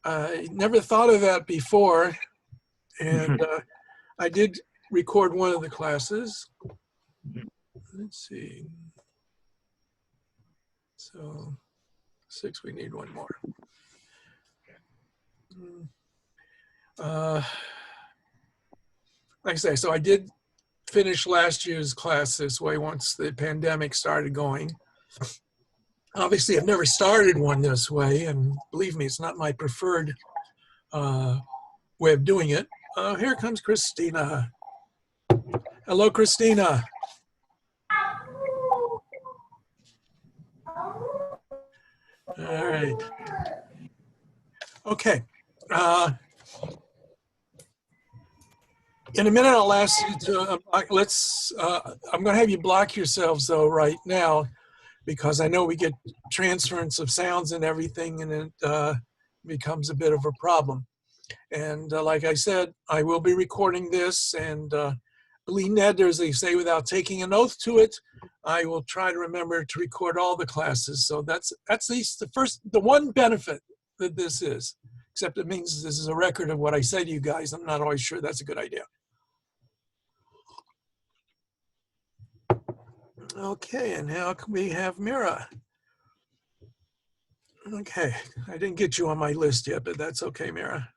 I never thought of that before, and I did record one of the classes. Let's see. So 6, we need one more. Like I say, so I did finish last year's class this way once the pandemic started going. Obviously, I've never started one this way, and believe me, it's not my preferred way of doing it. Here comes Christina. Hello, Christina. All right. Okay. In a minute, I'll ask you to, I'm going to have you block yourselves though right now, because I know we get transference of sounds and everything, and it becomes a bit of a problem. And like I said, I will be recording this, and believe Ned, as they say, without taking an oath to it, I will try to remember to record all the classes. So that's at least the one benefit that this is, except it means this is a record of what I say to you guys. I'm not always sure that's a good idea. Okay, and now can we have Mira? Okay, I didn't get you on my list yet, but that's okay, Mira.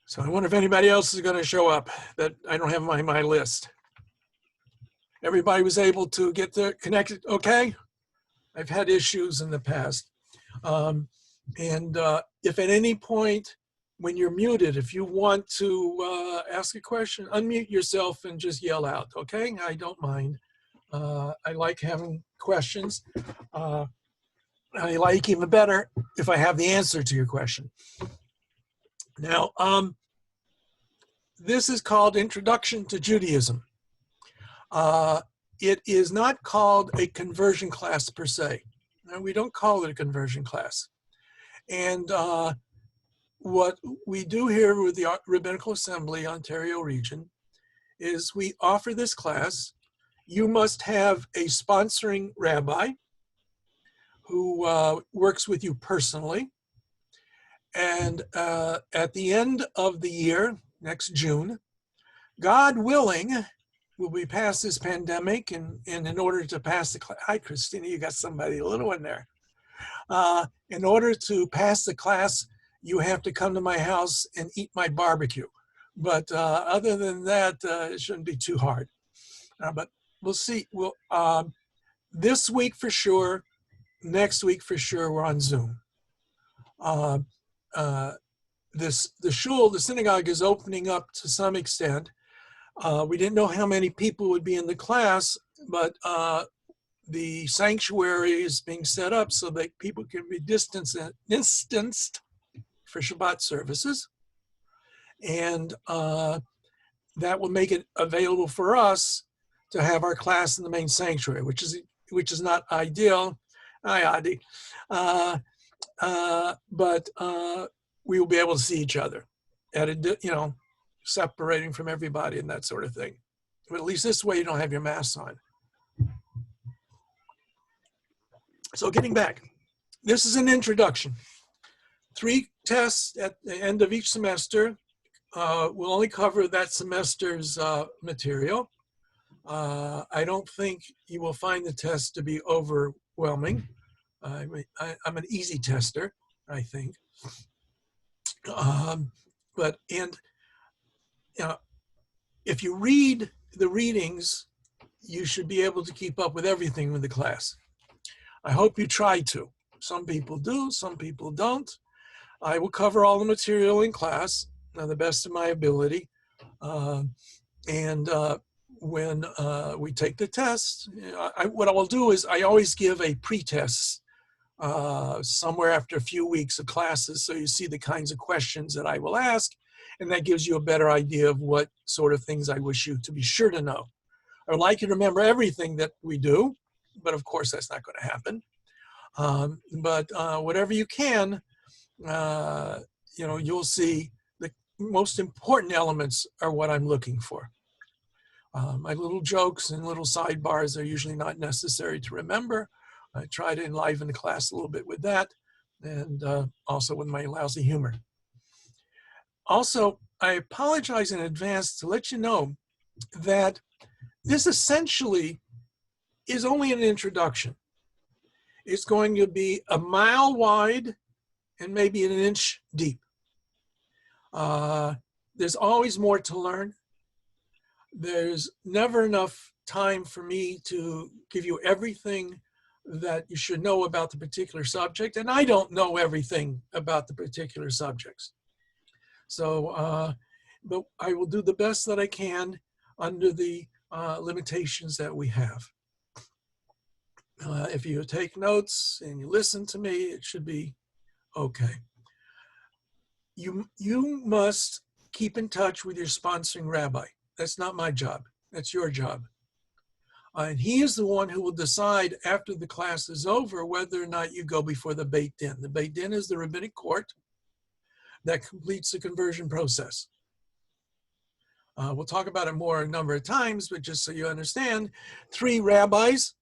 So I wonder if anybody else is going to show up that I don't have on my list. Everybody was able to get connected, okay? I've had issues in the past. If at any point when you're muted, if you want to ask a question, unmute yourself and just yell out, okay? I don't mind. I like having questions. I like even better if I have the answer to your question. Now, this is called Introduction to Judaism. It is not called a conversion class per se. Now, we don't call it a conversion class. And what we do here with the Rabbinical Assembly, Ontario region, is we offer this class. You must have a sponsoring rabbi who works with you personally. And at the end of the year, next June, God willing, we'll be past this pandemic, and in order to pass the class, hi Christina, you got somebody, a little one there. In order to pass the class, you have to come to my house and eat my barbecue. But other than that, it shouldn't be too hard. But we'll see. This week for sure, next week for sure, we're on Zoom. The shul, the synagogue, is opening up to some extent. We didn't know how many people would be in the class, but the sanctuary is being set up so that people can be distanced for Shabbat services. And that will make it available for us to have our class in the main sanctuary, which is not ideal. Hi, Adi. But we will be able to see each other separating from everybody and that sort of thing. But at least this way you don't have your masks on. So getting back, this is an introduction. 3 tests at the end of each semester. We'll only cover that semester's material. I don't think you will find the test to be overwhelming. I'm an easy tester, I think. If you read the readings, you should be able to keep up with everything with the class. I hope you try to. Some people do, some people don't. I will cover all the material in class to the best of my ability. When we take the test, what I will do is I always give a pre-test somewhere after a few weeks of classes, so you see the kinds of questions that I will ask, and that gives you a better idea of what sort of things I wish you to be sure to know. I would like you to remember everything that we do, but of course that's not going to happen. Whatever you can, you'll see most important elements are what I'm looking for. My little jokes and little sidebars are usually not necessary to remember. I try to enliven the class a little bit with that, and also with my lousy humor. Also, I apologize in advance to let you know that this essentially is only an introduction. It's going to be a mile wide and maybe an inch deep. There's always more to learn. There's never enough time for me to give you everything that you should know about the particular subject, and I don't know everything about the particular subjects. So, but I will do the best that I can under the limitations that we have. If you take notes and you listen to me, it should be okay. You must keep in touch with your sponsoring rabbi. That's not my job. That's your job. And he is the one who will decide after the class is over whether or not you go before the Beit Din. The Beit Din is the rabbinic court that completes the conversion process. We'll talk about it more a number of times, but just so you understand, 3 rabbis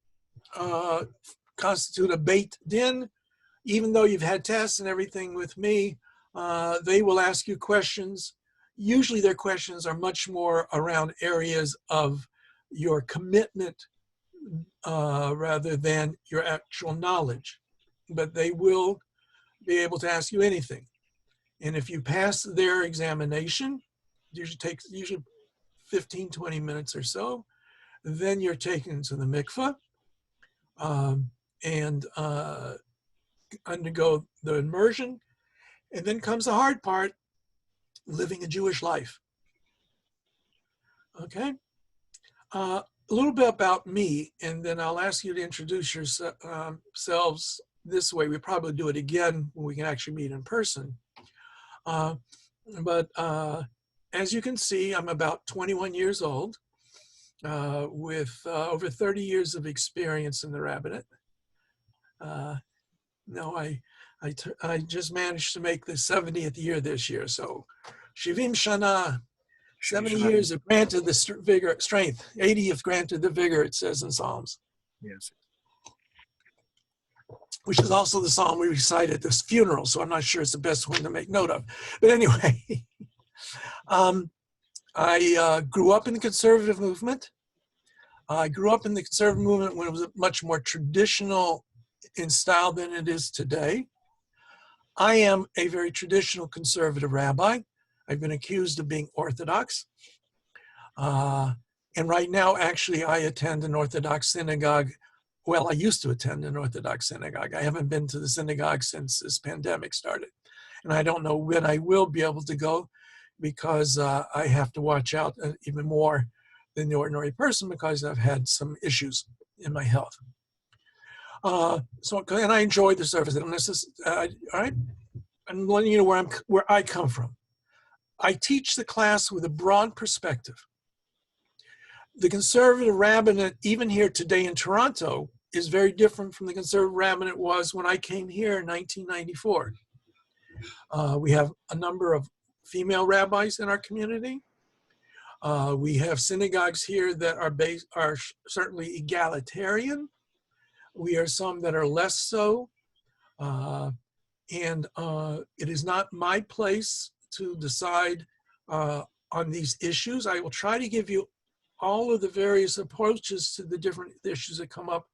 constitute a Beit Din. Even though you've had tests and everything with me, they will ask you questions. Usually their questions are much more around areas of your commitment rather than your actual knowledge. But they will be able to ask you anything. And if you pass their examination, it usually takes 15, 20 minutes or so, then you're taken to the mikveh and undergo the immersion. And then comes the hard part, living a Jewish life. Okay? A little bit about me, and then I'll ask you to introduce yourselves this way. We'll probably do it again when we can actually meet in person. But as you can see, I'm about 21 years old with over 30 years of experience in the rabbinate. No, I just managed to make the 70th year this year. So, Shivim Shana, 70 years have granted the strength. 80 have granted the vigor, it says in Psalms. Yes. Which is also the psalm we recite at this funeral, so I'm not sure it's the best one to make note of. But anyway, I grew up in the conservative movement. I grew up in the conservative movement when it was much more traditional in style than it is today. I am a very traditional conservative rabbi. I've been accused of being Orthodox. And right now, actually, I attend an Orthodox synagogue. Well, I used to attend an Orthodox synagogue. I haven't been to the synagogue since this pandemic started. And I don't know when I will be able to go because I have to watch out even more than the ordinary person because I've had some issues in my health. And I enjoy the service. And this is, all right, I'm letting you know where I come from. I teach the class with a broad perspective. The conservative rabbinate, even here today in Toronto, is very different from the conservative rabbinate was when I came here in 1994. We have a number of female rabbis in our community. We have synagogues here that are certainly egalitarian. We are some that are less so. And it is not my place to decide on these issues. I will try to give you all of the various approaches to the different issues that come up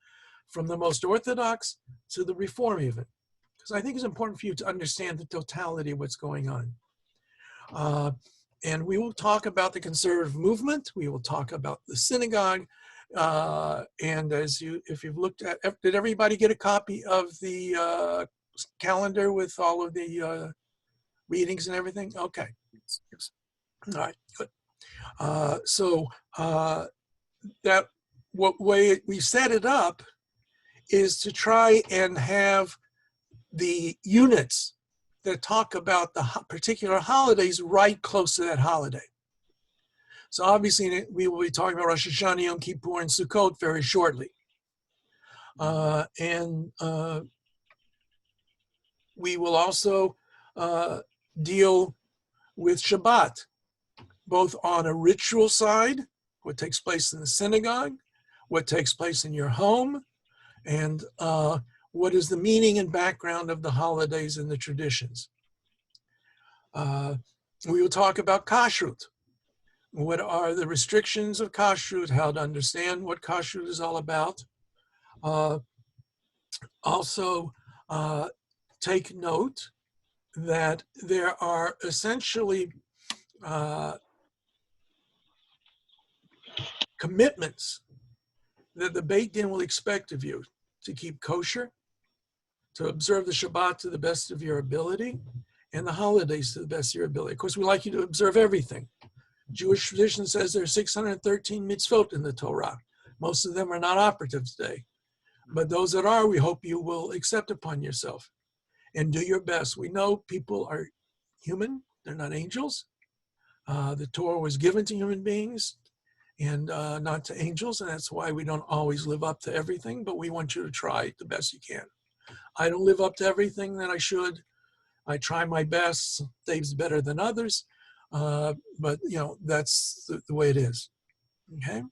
from the most orthodox to the reform even. Because I think it's important for you to understand the totality of what's going on. And we will talk about the conservative movement. We will talk about the synagogue. And if you've looked at, did everybody get a copy of the calendar with all of the readings and everything? Okay. Yes. All right, good. That what way we set it up is to try and have the units that talk about the particular holidays right close to that holiday. So obviously we will be talking about Rosh Hashanah, Yom Kippur, and Sukkot very shortly. We will also deal with Shabbat, both on a ritual side, what takes place in the synagogue, what takes place in your home, and what is the meaning and background of the holidays and the traditions. We will talk about kashrut. What are the restrictions of kashrut, how to understand what kashrut is all about. Also, take note that there are essentially commitments that the Beit Din will expect of you: to keep kosher, to observe the Shabbat to the best of your ability, and the holidays to the best of your ability. Of course, we like you to observe everything. Jewish tradition says there are 613 mitzvot in the Torah. Most of them are not operative today. But those that are, we hope you will accept upon yourself and do your best. We know people are human. They're not angels. The Torah was given to human beings and not to angels, and that's why we don't always live up to everything, but we want you to try the best you can. I don't live up to everything that I should. I try my best. Dave's better than others, but you know, that's the way it is. Okay.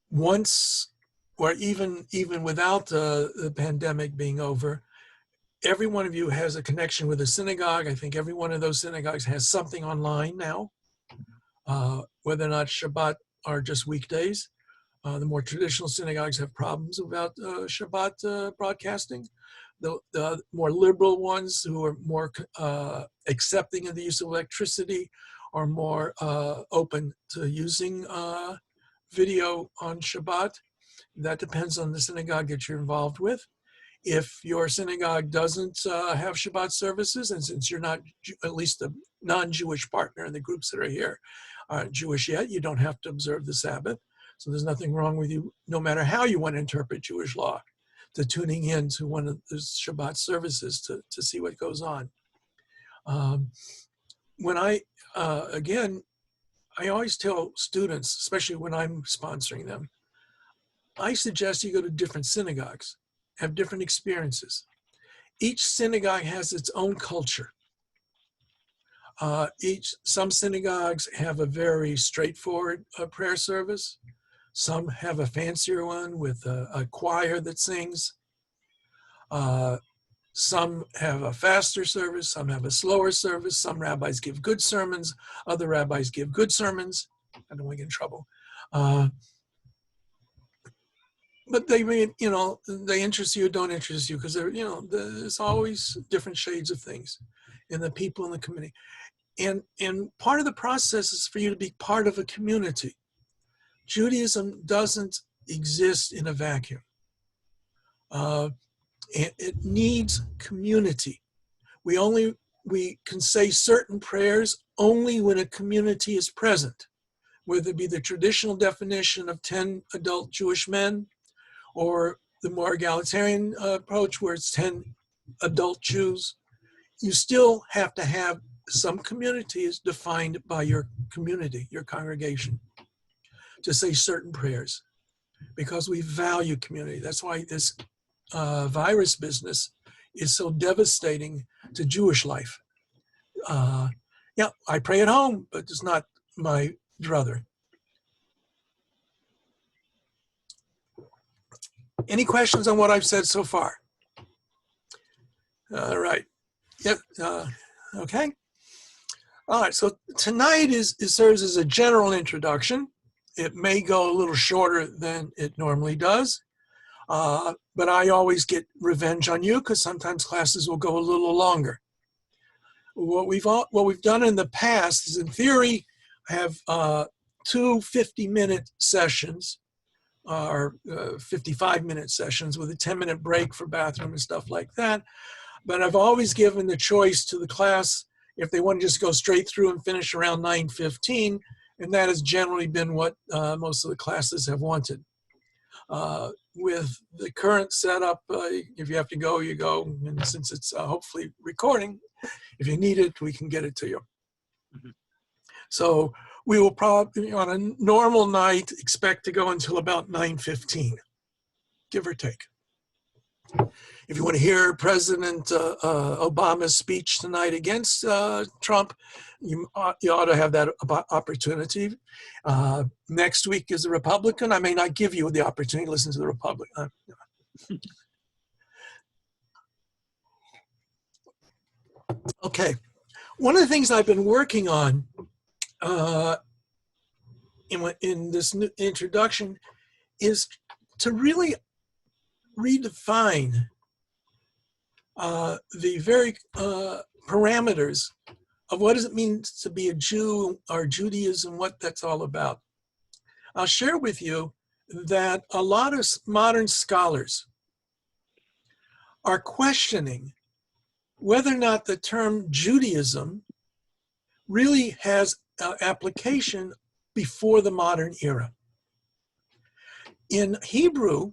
Once, or even without the pandemic being over, every one of you has a connection with a synagogue. I think every one of those synagogues has something online now, whether or not Shabbat are just weekdays. The more traditional synagogues have problems about Shabbat broadcasting. The more liberal ones, who are more accepting of the use of electricity, are more open to using video on Shabbat. That depends on the synagogue that you're involved with. If your synagogue doesn't have Shabbat services, and since you're not, at least the non-Jewish partner in the groups that are here aren't Jewish yet, you don't have to observe the Sabbath. So there's nothing wrong with you, no matter how you want to interpret Jewish law, to tuning in to one of the Shabbat services to see what goes on. When again, I always tell students, especially when I'm sponsoring them, I suggest you go to different synagogues, have different experiences. Each synagogue has its own culture. Some synagogues have a very straightforward prayer service. Some have a fancier one with a choir that sings. Some have a faster service. Some have a slower service. Some rabbis give good sermons. Other rabbis give good sermons. I don't want to get in trouble. But they may, you know, they interest you or don't interest you, because they're, you know, there's always different shades of things in the people in the community. And part of the process is for you to be part of a community. Judaism doesn't exist in a vacuum. It needs community. We can say certain prayers only when a community is present, whether it be the traditional definition of 10 adult Jewish men, or the more egalitarian approach where it's 10 adult Jews. You still have to have some community is defined by your community, your congregation, to say certain prayers, because we value community. That's why this virus business is so devastating to Jewish life. Yeah, I pray at home, but it's not my druther. Any questions on what I've said so far? All right. Yep. Okay. All right. So tonight serves as a general introduction. It may go a little shorter than it normally does, but I always get revenge on you, because sometimes classes will go a little longer. What we've done in the past is, in theory, have 2 50-minute sessions, or 55-minute sessions with a 10-minute break for bathroom and stuff like that. But I've always given the choice to the class if they want to just go straight through and finish around 9:15, and that has generally been what most of the classes have wanted. With the current setup, if you have to go, you go. And since it's hopefully recording, if you need it, we can get it to you. Mm-hmm. So we will probably, on a normal night, expect to go until about 9:15, give or take. If you want to hear President Obama's speech tonight against Trump, you ought to have that opportunity. Next week is a Republican. I may not give you the opportunity to listen to the Republican. Okay. One of the things I've been working on in this new introduction is to really redefine the very parameters of what does it mean to be a Jew or Judaism, what that's all about. I'll share with you that a lot of modern scholars are questioning whether or not the term Judaism really has application before the modern era. In Hebrew,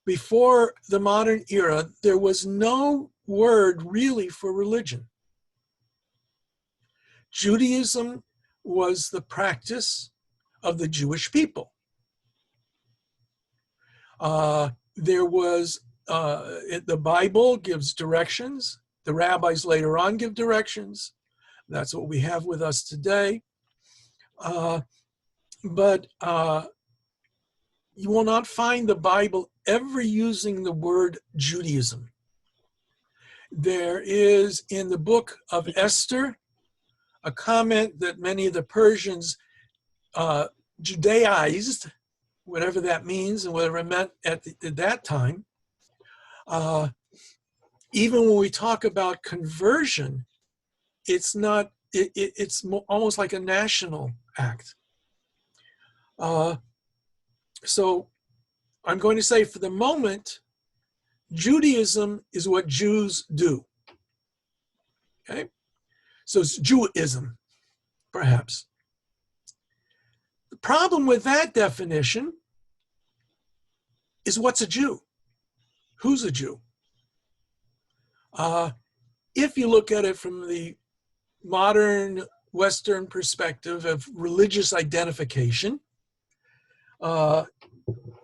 before the modern era, there was no word really for religion. Judaism was the practice of the Jewish people. There was, the Bible gives directions. The rabbis later on give directions. That's what we have with us today. But you will not find the Bible ever using the word Judaism. There is in the book of Esther a comment that many of the Persians Judaized, whatever that means and whatever it meant at that time. Even when we talk about conversion, it's not, it's almost like a national act. So I'm going to say for the moment, Judaism is what Jews do. Okay? So it's Jewism, perhaps. The problem with that definition is what's a Jew? Who's a Jew? If you look at it from the modern Western perspective of religious identification,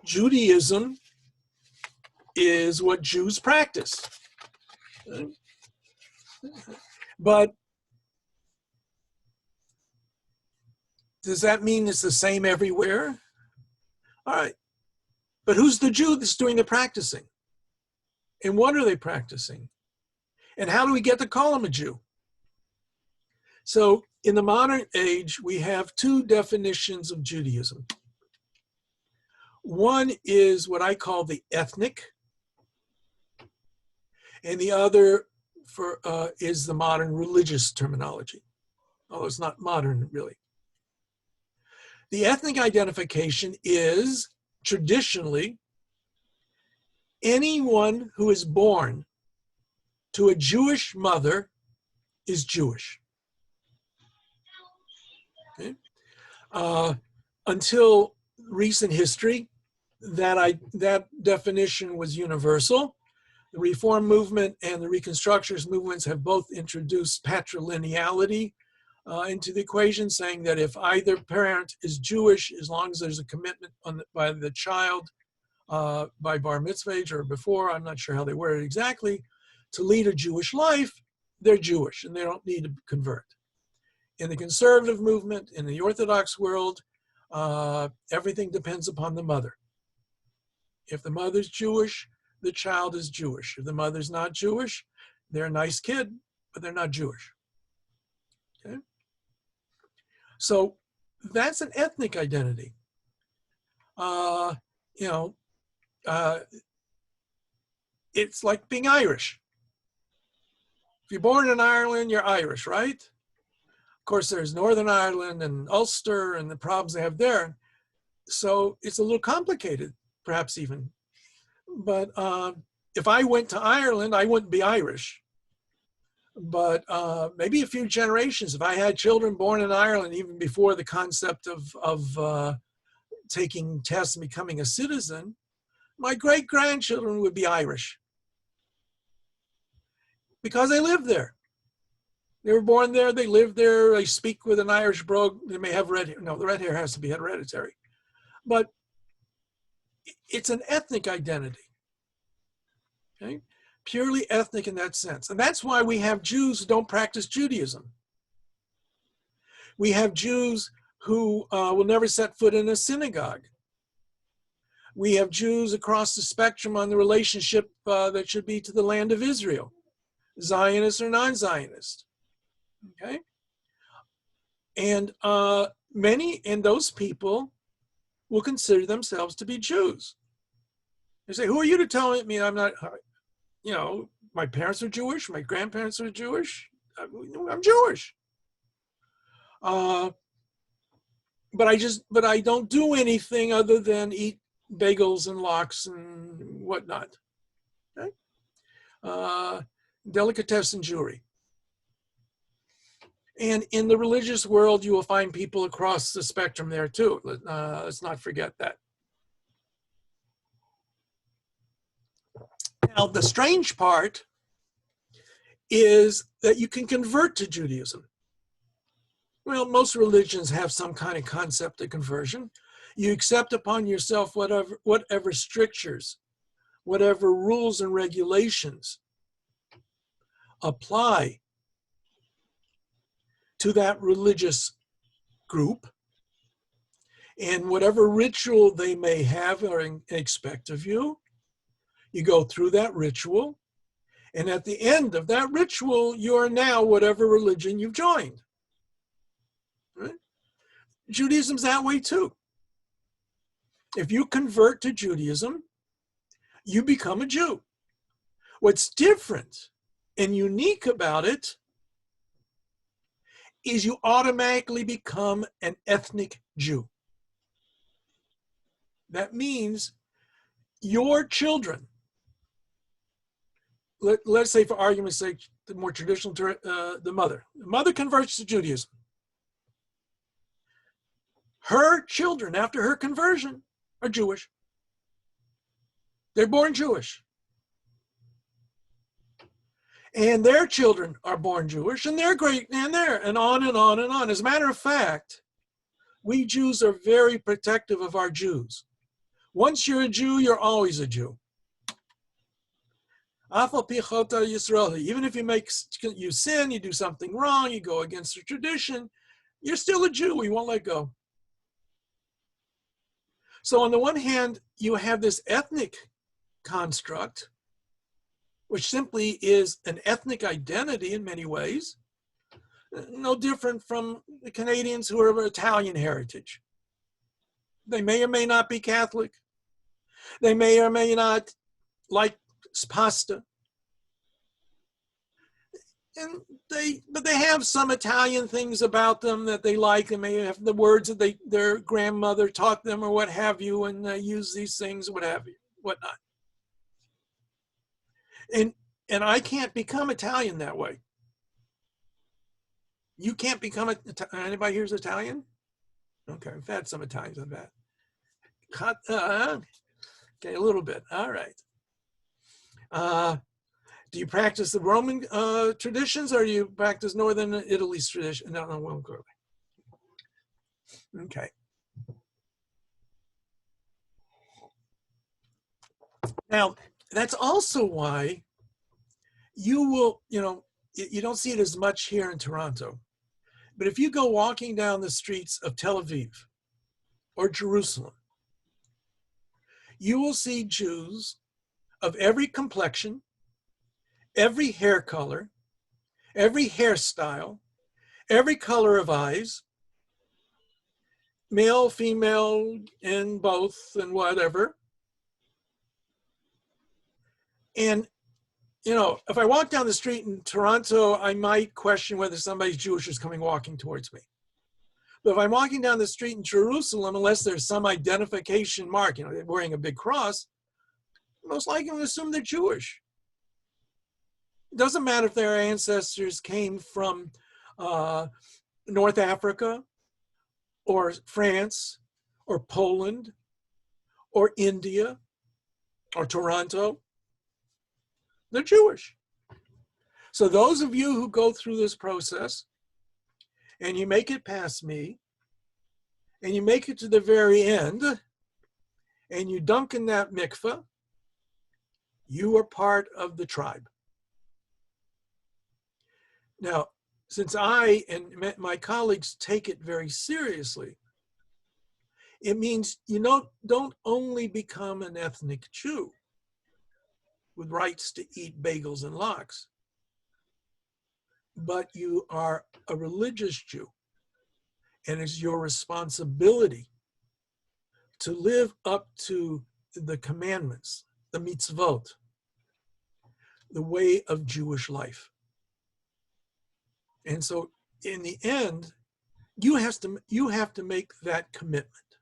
Judaism is what Jews practice. But does that mean it's the same everywhere? All right. But who's the Jew that's doing the practicing? And what are they practicing? And how do we get to call him a Jew? So in the modern age, we have two definitions of Judaism. One is what I call the ethnic, and the other is the modern religious terminology. Although it's not modern, really. The ethnic identification is traditionally anyone who is born to a Jewish mother is Jewish. Okay? Until recent history, that definition was universal. The Reform movement and the Reconstructionist movements have both introduced patrilineality into the equation, saying that if either parent is Jewish, as long as there's a commitment by the child, by bar mitzvah age or before, I'm not sure how they word it exactly, to lead a Jewish life, they're Jewish and they don't need to convert. In the conservative movement, in the Orthodox world, everything depends upon the mother. If the mother's Jewish, the child is Jewish. If the mother's not Jewish, they're a nice kid, but they're not Jewish. Okay? So that's an ethnic identity. It's like being Irish. If you're born in Ireland, you're Irish, right? Of course, there's Northern Ireland and Ulster and the problems they have there. So it's a little complicated, perhaps even. But if I went to Ireland, I wouldn't be Irish. But maybe a few generations, if I had children born in Ireland, even before the concept of taking tests and becoming a citizen, my great-grandchildren would be Irish. Because they lived there. They were born there, they lived there, they speak with an Irish brogue, they may have red hair. No, the red hair has to be hereditary. But it's an ethnic identity. Okay? Purely ethnic in that sense. And that's why we have Jews who don't practice Judaism. We have Jews who will never set foot in a synagogue. We have Jews across the spectrum on the relationship that should be to the land of Israel, Zionist or non-Zionist. Okay? And those people will consider themselves to be Jews. They say, who are you to tell me I'm not, my parents are Jewish, my grandparents are Jewish, I'm Jewish. But I don't do anything other than eat bagels and lox and whatnot. Okay? Delicatessen Jewry. And in the religious world, you will find people across the spectrum there too. Let's not forget that. Now, the strange part is that you can convert to Judaism. Well, most religions have some kind of concept of conversion. You accept upon yourself whatever strictures, whatever rules and regulations apply to that religious group, and whatever ritual they may have or expect of you, you go through that ritual, and at the end of that ritual, you are now whatever religion you've joined. Right? Judaism's that way too. If you convert to Judaism, you become a Jew. What's different and unique about it is you automatically become an ethnic Jew. That means your children, let's say for argument's sake, the more traditional, the mother converts to Judaism. Her children, after her conversion, are Jewish. They're born Jewish. And their children are born Jewish, and they're great, and on and on and on. As a matter of fact, we Jews are very protective of our Jews. Once you're a Jew, you're always a Jew. Even if you sin, you do something wrong, you go against the tradition, you're still a Jew. We won't let go. So on the one hand, you have this ethnic construct, which simply is an ethnic identity in many ways, no different from the Canadians who are of Italian heritage. They may or may not be Catholic. They may or may not like pasta. But they have some Italian things about them that they like. They may have the words that their grandmother taught them or what have you, and use these things, what have you, whatnot. And I can't become Italian that way. You can't become anybody here's Italian? Okay, I've had some Italians on that. Okay, a little bit. All right. Do you practice the Roman traditions, or do you practice Northern Italy's tradition? No, well, okay. Now, that's also why you will, you don't see it as much here in Toronto, but if you go walking down the streets of Tel Aviv or Jerusalem, you will see Jews of every complexion, every hair color, every hairstyle, every color of eyes, male, female, and both, and whatever. And, if I walk down the street in Toronto, I might question whether somebody's Jewish is walking towards me. But if I'm walking down the street in Jerusalem, unless there's some identification mark, they're wearing a big cross, most likely I'm going to assume they're Jewish. It doesn't matter if their ancestors came from North Africa or France or Poland or India or Toronto. They're Jewish. So those of you who go through this process and you make it past me and you make it to the very end and you dunk in that mikveh You are part of the tribe. Now, since I and my colleagues take it very seriously, it means you don't only become an ethnic Jew with rights to eat bagels and lox, but you are a religious Jew, and it's your responsibility to live up to the commandments, the mitzvot, the way of Jewish life. And so in the end, you have to make that commitment.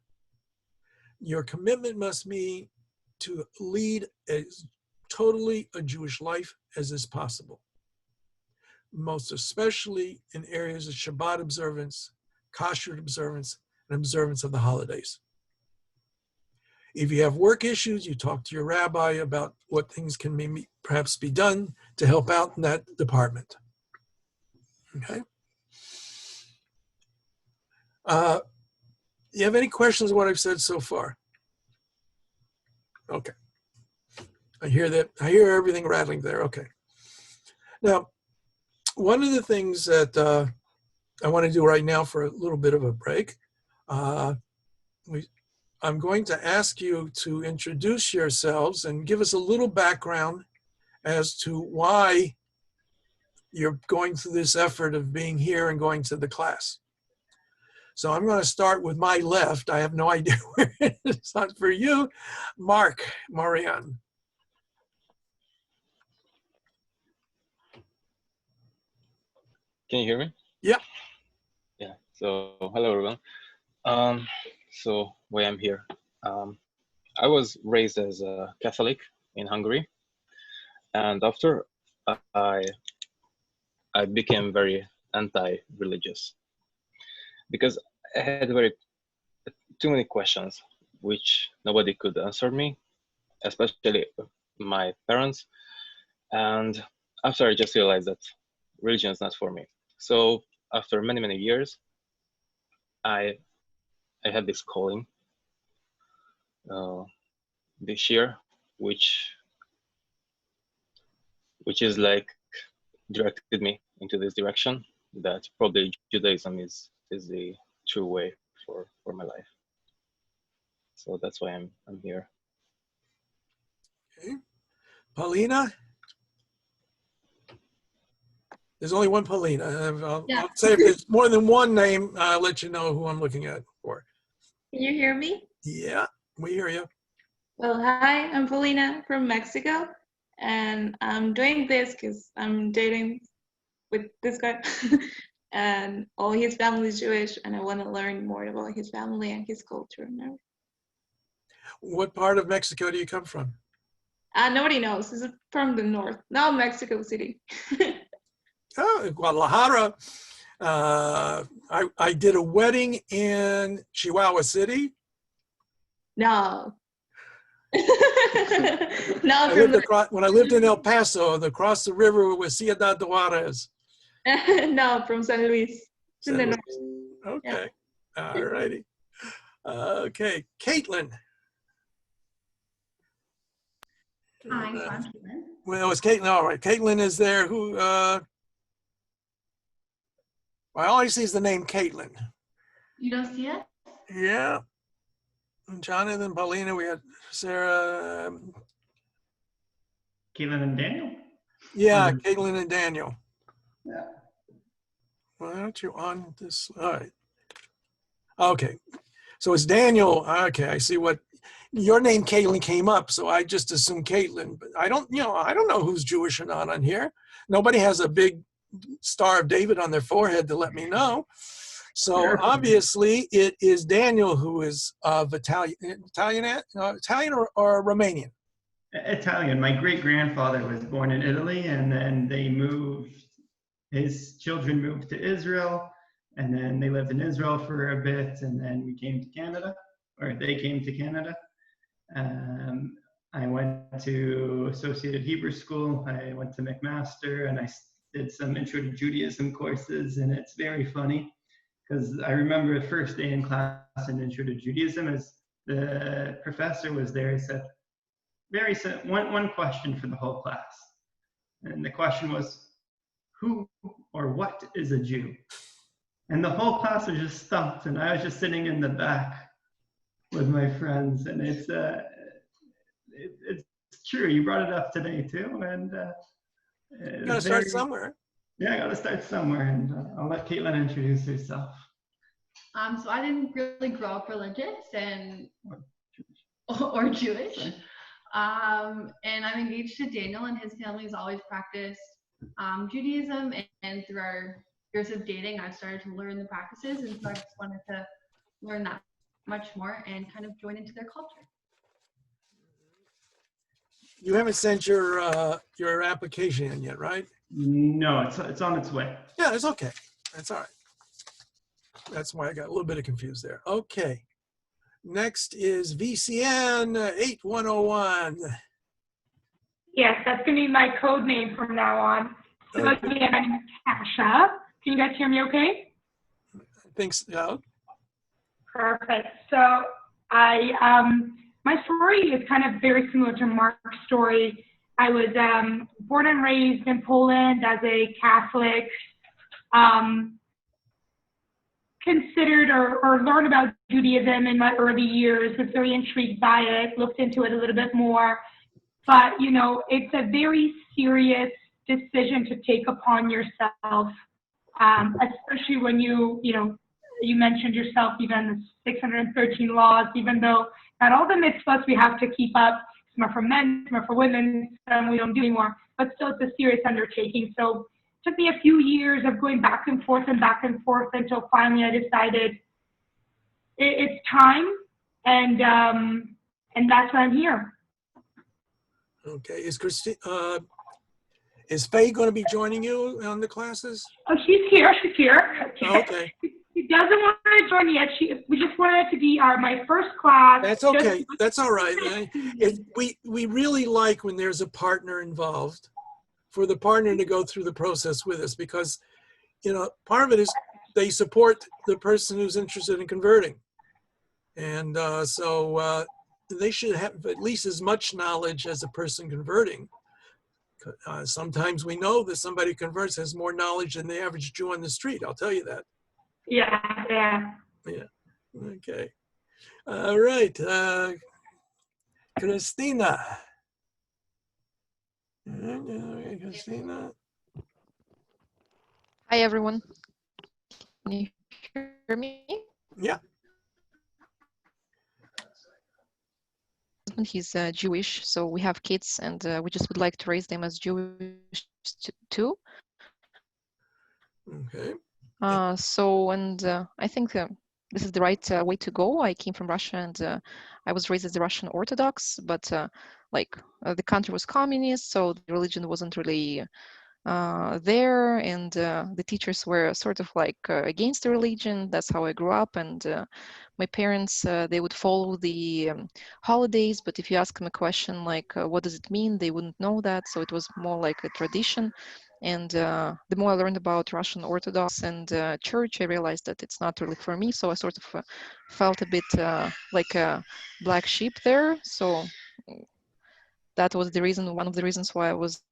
Your commitment must be to lead as totally a Jewish life as is possible, most especially in areas of Shabbat observance, kashrut observance, and observance of the holidays. If you have work issues, you talk to your rabbi about what things can perhaps be done to help out in that department. Okay. You have any questions on what I've said so far? Okay. I hear that. I hear everything rattling there. Okay. Now, one of the things that I want to do right now for a little bit of a break, I'm going to ask you to introduce yourselves and give us a little background as to why you're going through this effort of being here and going to the class. So I'm going to start with my left. I have no idea where it's not for you. Mark Marian. Can you hear me? Yeah. Yeah. So hello everyone. So why I'm here. I was raised as a Catholic in Hungary, and after I became very anti-religious because I had too many questions which nobody could answer me, especially my parents. And after I just realized that religion is not for me. So after many years, I had this calling this year, which is like directed me into this direction, that probably Judaism is the true way for my life. So that's why I'm here. Okay. Paulina? There's only one Paulina. I'll say if there's more than one name, I'll let you know who I'm looking at for. Can you hear me? Yeah, we hear you. Well, hi, I'm Paulina from Mexico, and I'm doing this because I'm dating with this guy, and all his family is Jewish, and I want to learn more about his family and his culture. What part of Mexico do you come from? Nobody knows. This is from the north, now Mexico City. Oh, Guadalajara. I did a wedding in Chihuahua City. No. When I lived in El Paso, across the river was Ciudad de Juarez. No, from San Luis. In the north. Okay. Yeah. All righty. Okay. Caitlin. Hi, I'm Caitlin. Well, it's Caitlin. All right. Caitlin is there. Who? I always see the name Caitlin. You don't see it? Yeah. And Jonathan, Paulina, we had Sarah. Caitlin and Daniel? Yeah, Caitlin and Daniel. Yeah. Why aren't you on this? All right. Okay. So it's Daniel. Okay, I see what your name Caitlin came up, so I just assumed Caitlin. But I don't know who's Jewish or not on here. Nobody has a big Star of David on their forehead to let me know. So Sure. Obviously it is Daniel who is of Italian or Romanian? Italian. My great-grandfather was born in Italy, and then his children moved to Israel, and then they lived in Israel for a bit, and then we came to Canada, or they came to Canada. I went to Associated Hebrew School, I went to McMaster, and I did some Intro to Judaism courses, and it's very funny, because I remember the first day in class in Intro to Judaism, as the professor was there, he said, one question for the whole class. And the question was, who or what is a Jew? And the whole class was just stumped, and I was just sitting in the back with my friends. And it's true. You brought it up today too, and You gotta start somewhere. Yeah, I gotta start somewhere, and I'll let Caitlin introduce herself. So I didn't really grow up religious or Jewish. And I'm engaged to Daniel, and his family has always practiced Judaism. And through our years of dating, I've started to learn the practices, and so I just wanted to learn that much more and kind of join into their culture. You haven't sent your application in yet, right? No, it's on its way. Yeah, it's okay. That's all right. That's why I got a little bit of confused there. Okay. Next is VCN 8101. Yes, that's going to be my code name from now on. So again, my name is Tasha. Can you guys hear me okay? I think so. Perfect. So my story is kind of very similar to Mark's story. I was born and raised in Poland as a Catholic. Considered or learned about Judaism in my early years, was very intrigued by it, looked into it a little bit more. But, you know, it's a very serious decision to take upon yourself, especially when you mentioned yourself, even the 613 laws, even though not all the mitzvahs we have to keep up, some are for men, some are for women, some we don't do anymore, but still it's a serious undertaking. So it took me a few years of going back and forth until finally I decided it's time, and that's why I'm here. Okay. Is Faye going to be joining you on the classes? Oh, she's here. Okay. She doesn't want to join yet. We just wanted it to be my first class. That's okay. That's all right. We really like when there's a partner involved, for the partner to go through the process with us, because, you know, part of it is they support the person who's interested in converting. And so they should have at least as much knowledge as a person converting. Sometimes we know that somebody who converts has more knowledge than the average Jew on the street. I'll tell you that. Yeah. Okay. All right. Christina. Christina. Hi, everyone. Can you hear me? Yeah. He's Jewish, so we have kids, and we just would like to raise them as Jewish too. Okay. I think this is the right way to go. I came from Russia, and I was raised as a Russian Orthodox, but the country was communist, so the religion wasn't really there, and the teachers were sort of against the religion. That's how I grew up, and my parents, they would follow the holidays, but if you ask them a question like what does it mean, they wouldn't know that, so it was more like a tradition. And the more I learned about Russian Orthodox and church, I realized that it's not really for me, so I sort of felt a bit like a black sheep there. So that was one of the reasons why I was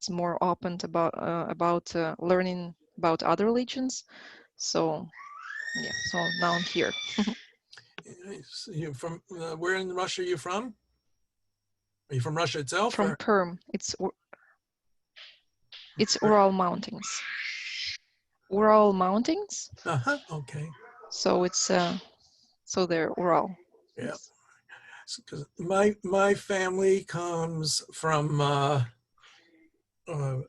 more open about learning about other religions. So yeah, so now I'm here. You're from where in Russia are you from? Are you from Russia itself? From Perm. It's Ural Mountains. Ural Mountains. Okay. So it's so they're Ural. Yeah. Because my family comes from the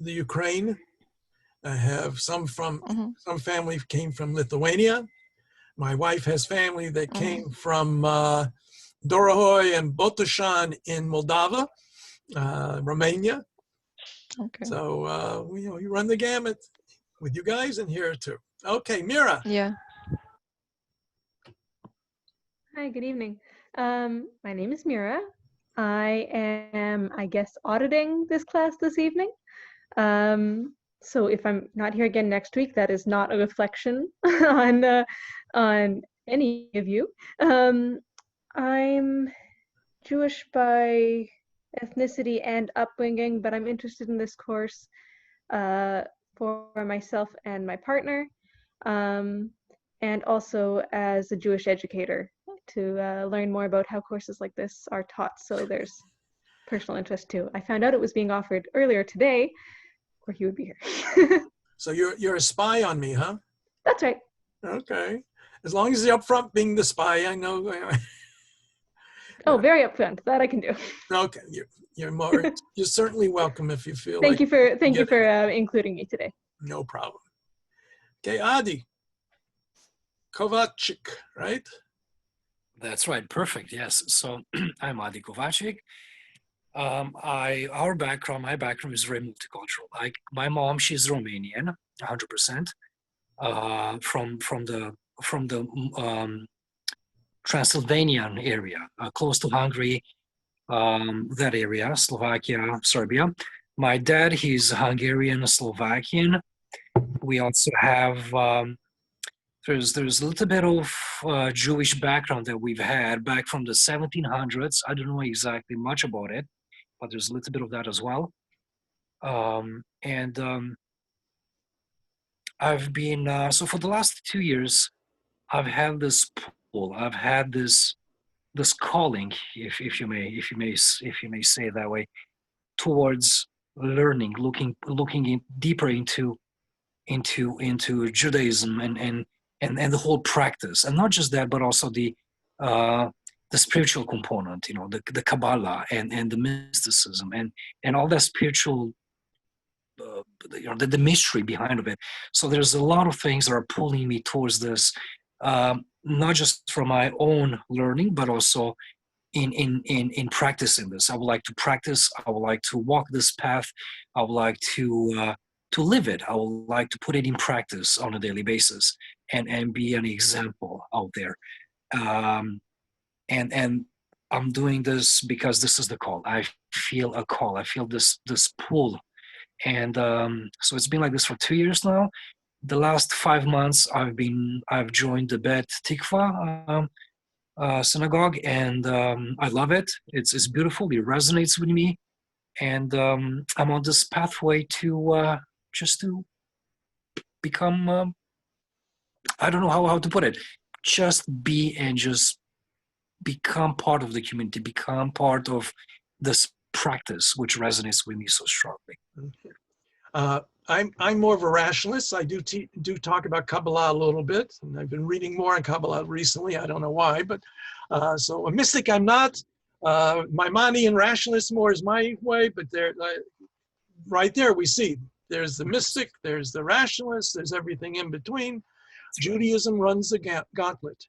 Ukraine. I have some family came from Lithuania. My wife has family that came from Dorohoi and Botashan in Moldova, Romania. Okay. So we run the gamut with you guys and here too. Okay, Mira. Yeah. Hi, good evening. My name is Mira. I am, I guess, auditing this class this evening. So if I'm not here again next week, that is not a reflection on any of you. I'm Jewish by ethnicity and upbringing, but I'm interested in this course for myself and my partner, and also as a Jewish educator to learn more about how courses like this are taught. So there's personal interest too. I found out it was being offered earlier today, or he would be here. So you're a spy on me, huh? That's right. Okay. As long as you're upfront being the spy, I know. Oh, very upfront. That I can do. Okay, you're certainly welcome if you feel Thank like. you for including me today. No problem. Okay, Adi Kovacic, right? That's right. Perfect. Yes. So I'm Adi Kovacic. My background is very multicultural. Like my mom, she's Romanian, 100%. From the Transylvanian area, close to Hungary, that area, Slovakia, Serbia. My dad, he's Hungarian, Slovakian. We also have there's a little bit of Jewish background that we've had back from the 1700s. I don't know exactly much about it, but there's a little bit of that as well. I've been so for the last 2 years, I've had this pull. I've had this calling, if you may say it that way, towards learning, looking deeper into Judaism and the whole practice, and not just that, but also the spiritual component, the Kabbalah and the mysticism and all that spiritual, the mystery behind of it. So there's a lot of things that are pulling me towards this, not just from my own learning, but also in practicing this. I would like to practice. I would like to walk this path. I would like to live it. I would like to put it in practice on a daily basis and be an example out there. And I'm doing this because this is the call. I feel a call. I feel this pull. And so it's been like this for 2 years now. The last 5 months, I've joined the Bet Tikva Synagogue, and I love it. It's beautiful. It resonates with me, and I'm on this pathway to just to become. I don't know how to put it. Just be and just become part of the community. Become part of this practice, which resonates with me so strongly. I'm more of a rationalist. I do talk about Kabbalah a little bit, and I've been reading more on Kabbalah recently. I don't know why, but so a mystic I'm not. Maimonidean rationalist more is my way, but there, right there we see there's the mystic, there's the rationalist, there's everything in between. Judaism runs the gauntlet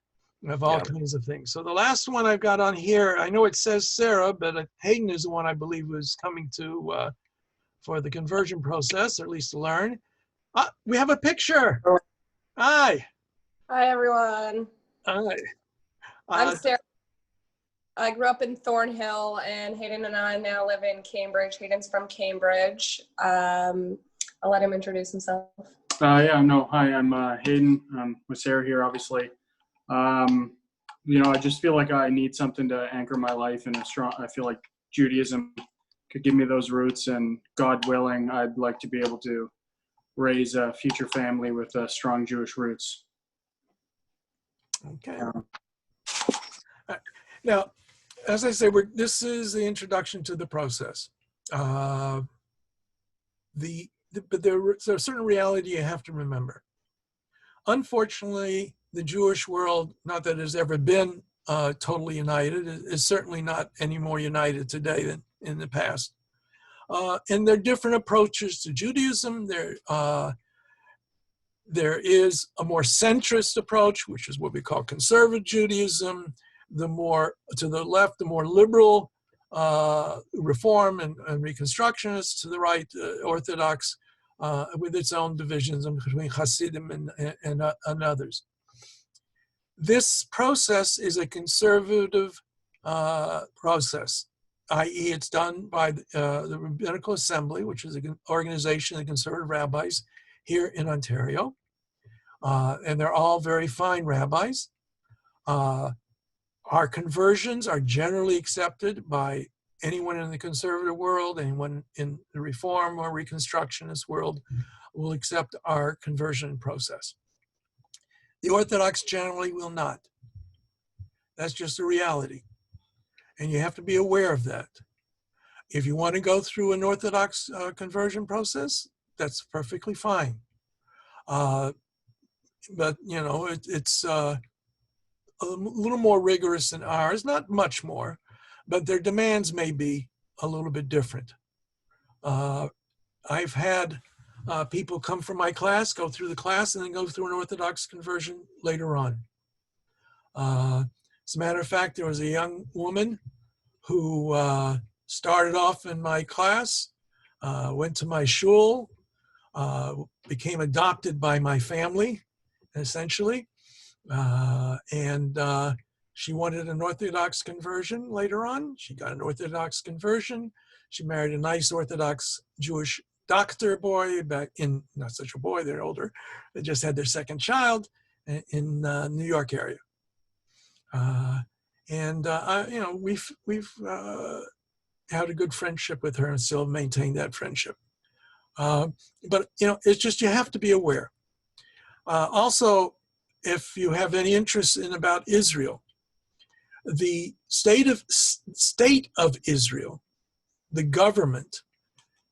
of all kinds of things. So the last one I've got on here, I know it says Sarah, but Hayden is the one I believe was coming to for the conversion process, or at least to learn. We have a picture. Hi. Hi, everyone. Hi. I'm Sarah. I grew up in Thornhill, and Hayden and I now live in Cambridge. Hayden's from Cambridge. I'll let him introduce himself. Hi, I'm Hayden. I'm with Sarah here, obviously. I just feel like I need something to anchor my life in I feel like Judaism could give me those roots, and God willing, I'd like to be able to raise a future family with strong Jewish roots. Okay. Now, as I say, this is the introduction to the process. But there's a certain reality you have to remember. Unfortunately, the Jewish world, not that it has ever been totally united, is certainly not any more united today than in the past. And there are different approaches to Judaism. There is a more centrist approach, which is what we call conservative Judaism. The more to the left, the more liberal Reform and Reconstructionists. To the right, Orthodox, with its own divisions between Hasidim and others. This process is a conservative process, i.e. it's done by the Rabbinical Assembly, which is an organization of conservative rabbis here in Ontario. And they're all very fine rabbis. Our conversions are generally accepted by anyone in the conservative world, anyone in the Reform or Reconstructionist world will accept our conversion process. The Orthodox generally will not. That's just a reality. And you have to be aware of that. If you want to go through an Orthodox conversion process, that's perfectly fine. But, you know, it's a little more rigorous than ours, not much more, but their demands may be a little bit different. I've had people come from my class, go through the class, and then go through an Orthodox conversion later on. As a matter of fact, there was a young woman who started off in my class, went to my shul, became adopted by my family, essentially. And she wanted an Orthodox conversion later on. She got an Orthodox conversion. She married a nice Orthodox Jewish doctor boy back in, not such a boy, they're older. They just had their second child in New York area. You know, we've had a good friendship with her and still maintain that friendship. But, you know, it's just, you have to be aware. Also, if you have any interest in about Israel, the state of Israel, the government,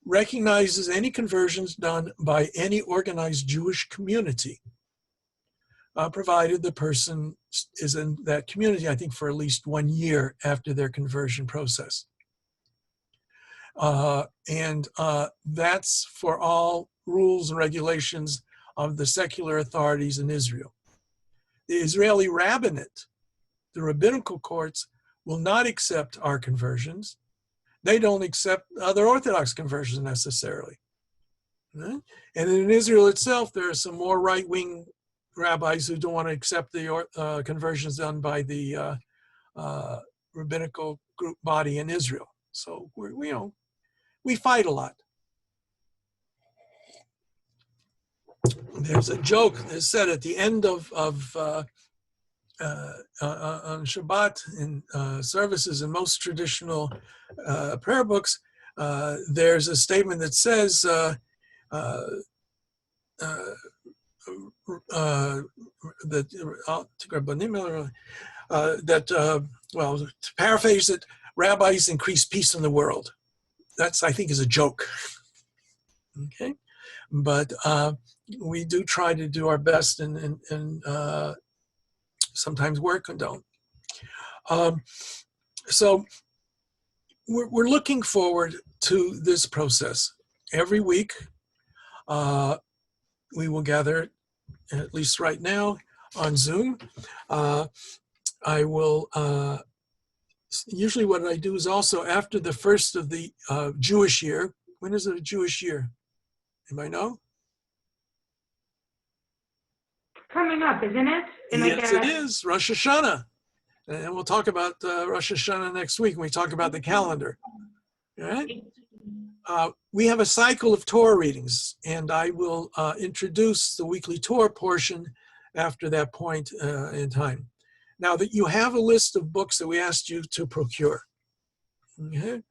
recognizes any conversions done by any organized Jewish community, provided the person is in that community, I think, for at least 1 year after their conversion process. That's for all rules and regulations of the secular authorities in Israel. The Israeli rabbinate, the rabbinical courts, will not accept our conversions. They don't accept other Orthodox conversions necessarily. And in Israel itself, there are some more right-wing rabbis who don't want to accept the conversions done by the rabbinical group body in Israel. So we fight a lot. There's a joke that's said at the end of on Shabbat in services in most traditional prayer books. There's a statement that says well, to paraphrase it, rabbis increase peace in the world. That's, I think, is a joke. Okay, but we do try to do our best and sometimes work and don't. So we're looking forward to this process. Every week, we will gather, at least right now, on Zoom. I will, usually what I do is also after the first of the Jewish year. When is it a Jewish year? Anybody know? Coming up, isn't it? Yes, it is. Rosh Hashanah. And we'll talk about Rosh Hashanah next week when we talk about the calendar. All right? We have a cycle of Torah readings, and I will introduce the weekly Torah portion after that point in time. Now that you have a list of books that we asked you to procure. Okay?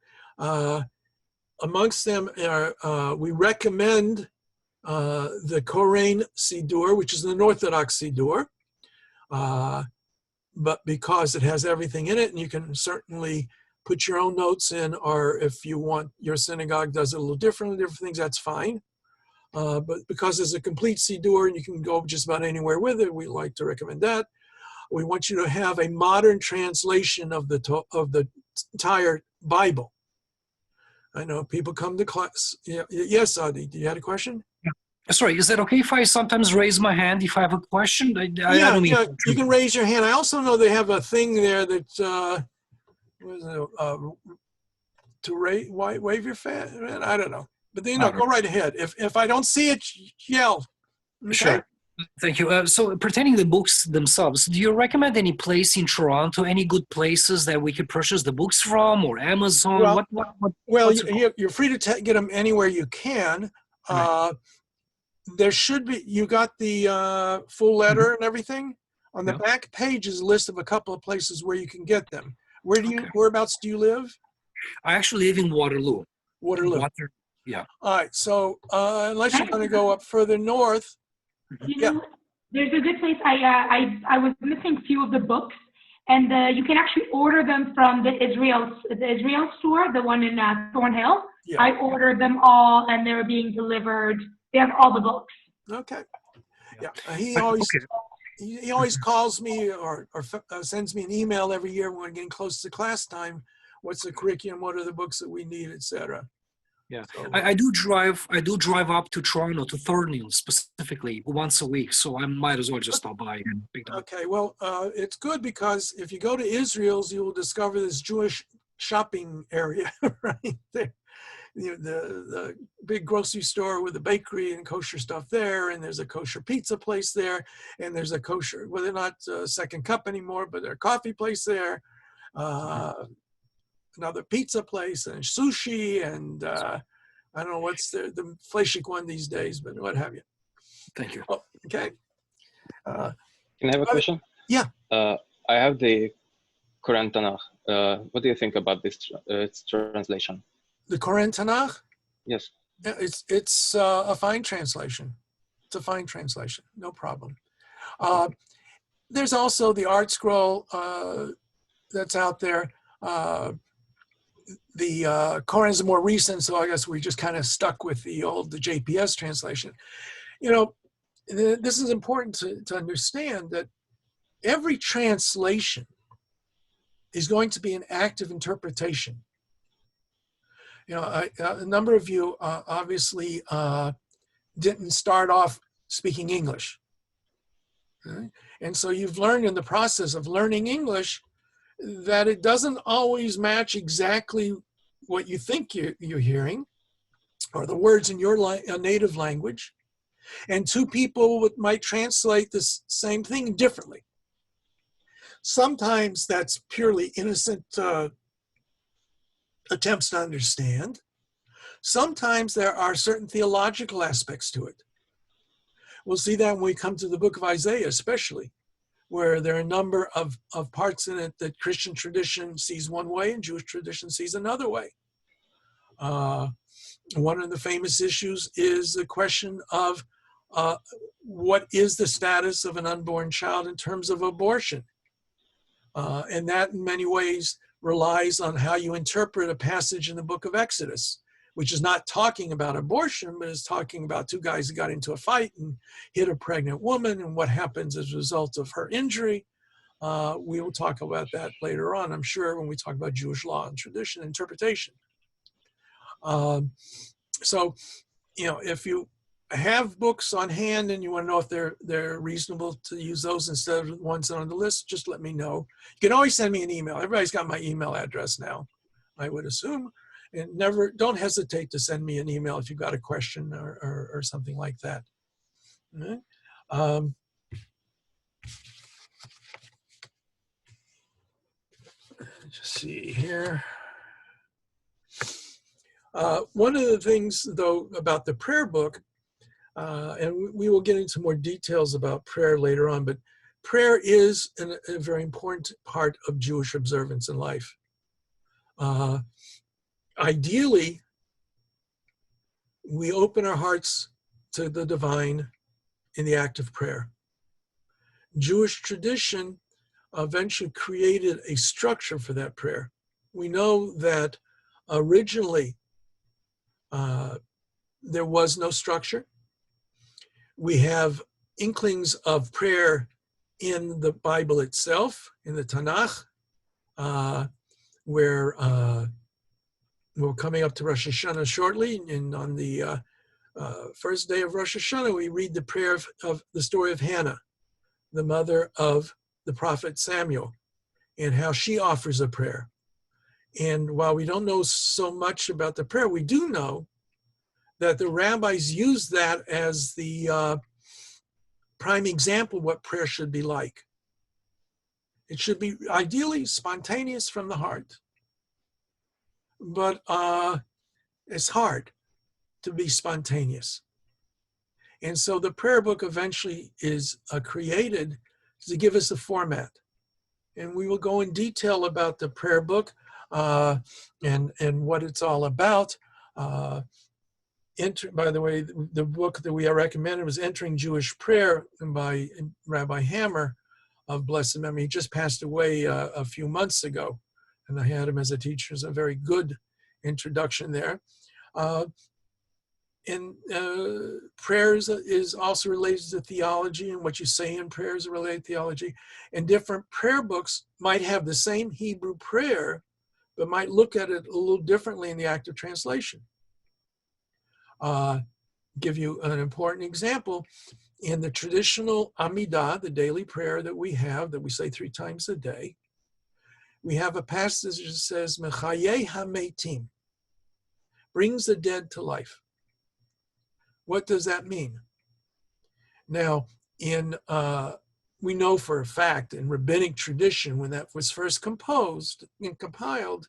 Amongst them are, we recommend the Koren Siddur, which is an Orthodox Siddur, but because it has everything in it, and you can certainly put your own notes in, or if you want, your synagogue does it a little differently, different things, that's fine. But because it's a complete Siddur and you can go just about anywhere with it, we like to recommend that. We want you to have a modern translation of the entire Bible. I know people come to class. Yeah, yes, Adi, you had a question? Sorry, is that okay if I sometimes raise my hand if I have a question? I don't mean you can raise your hand. I also know they have a thing there that to wave your hand. I don't know, but go right ahead. If I don't see it, yell. Okay? Sure. Thank you. So pertaining to the books themselves, do you recommend any place in Toronto, any good places that we could purchase the books from, or Amazon? Well, you're free to get them anywhere you can. Right. There should be, you got the full letter and everything? On the back page is a list of a couple of places where you can get them. Whereabouts do you live? I actually live in Waterloo. Waterloo. Yeah. All right. So unless you want to go up further north, You yeah. know, there's a good place. I was missing a few of the books, and you can actually order them from the Israel store, the one in Thornhill. Yeah. I ordered them all, and they're being delivered. They have all the books. Okay. Yeah. He always calls me or sends me an email every year when we're getting close to class time. What's the curriculum? What are the books that we need, etc. Yeah, So, I do drive up to Toronto, to Thornhill specifically once a week, so I might as well just stop by and pick them up. okay. Well, it's good because if you go to Israel's, you will discover this Jewish shopping area right there. The big grocery store with a bakery and kosher stuff there, and there's a kosher pizza place there, and there's a kosher, well, they're not Second Cup anymore, but they're a coffee place there, another pizza place, and sushi, and I don't know what's the fleshik one these days, but what have you. Thank you. Oh, okay. Can I have a question? Yeah. I have the Quran Tanakh. What do you think about this its translation? The Koran Tanakh? Yes. Yeah, it's a fine translation. It's a fine translation, no problem. There's also the Art Scroll that's out there. The Koran is more recent, so I guess we just kind of stuck with the JPS translation. You know, this is important to understand that every translation is going to be an active interpretation. You know, a number of you obviously didn't start off speaking English. Right? And so you've learned in the process of learning English that it doesn't always match exactly what you think you're hearing or the words in your native language. And two people might translate the same thing differently. Sometimes that's purely innocent attempts to understand. Sometimes there are certain theological aspects to it. We'll see that when we come to the book of Isaiah, especially, where there are a number of parts in it that Christian tradition sees one way and Jewish tradition sees another way. One of the famous issues is the question of what is the status of an unborn child in terms of abortion? And that in many ways relies on how you interpret a passage in the book of Exodus, which is not talking about abortion, but is talking about two guys that got into a fight and hit a pregnant woman and what happens as a result of her injury. We will talk about that later on, I'm sure, when we talk about Jewish law and tradition and interpretation. So, you know, if you have books on hand and you want to know if they're reasonable to use those instead of the ones on the list, just let me know. You can always send me an email. Everybody's got my email address now, I would assume. And don't hesitate to send me an email if you've got a question or something like that. Right? Just see here. One of the things, though, about the prayer book, and we will get into more details about prayer later on, but prayer is a very important part of Jewish observance in life. Ideally, we open our hearts to the divine in the act of prayer. Jewish tradition eventually created a structure for that prayer. We know that originally there was no structure. We have inklings of prayer in the Bible itself, in the Tanakh, where we're coming up to Rosh Hashanah shortly, and on the first day of Rosh Hashanah, we read the prayer of the story of Hannah, the mother of the prophet Samuel, and how she offers a prayer. And while we don't know so much about the prayer, we do know that the rabbis use that as the prime example of what prayer should be like. It should be ideally spontaneous from the heart. But it's hard to be spontaneous. And so the prayer book eventually is created to give us a format. And we will go in detail about the prayer book. and what it's all about. By the way, the book that we recommended was Entering Jewish Prayer by Rabbi Hammer of blessed memory. He just passed away a few months ago, and I had him as a teacher. It's a very good introduction there. And prayers is also related to theology, and what you say in prayers is related to theology. And different prayer books might have the same Hebrew prayer, but might look at it a little differently in the act of translation. Give you an important example. In the traditional Amidah, the daily prayer that we say 3 times a day, we have a passage that says, Mechayeh HaMeitim, brings the dead to life. What does that mean? Now, we know for a fact in rabbinic tradition, when that was first composed and compiled,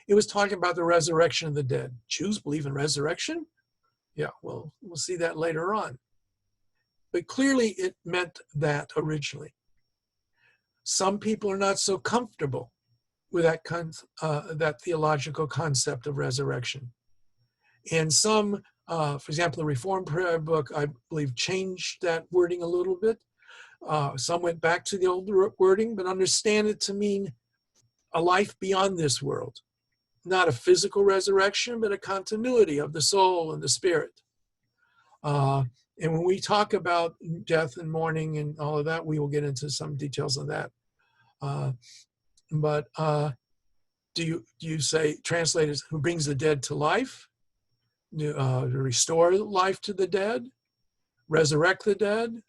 it was talking about the resurrection of the dead. Jews believe in resurrection? Yeah, well, we'll see that later on. But clearly it meant that originally. Some people are not so comfortable with that theological concept of resurrection. And some, for example, the Reformed Prayer Book, I believe, changed that wording a little bit. Some went back to the old wording, but understand it to mean a life beyond this world. Not a physical resurrection, but a continuity of the soul and the spirit. And when we talk about death and mourning and all of that, we will get into some details of that. But do you say, translators, who brings the dead to life, to restore life to the dead, resurrect the dead,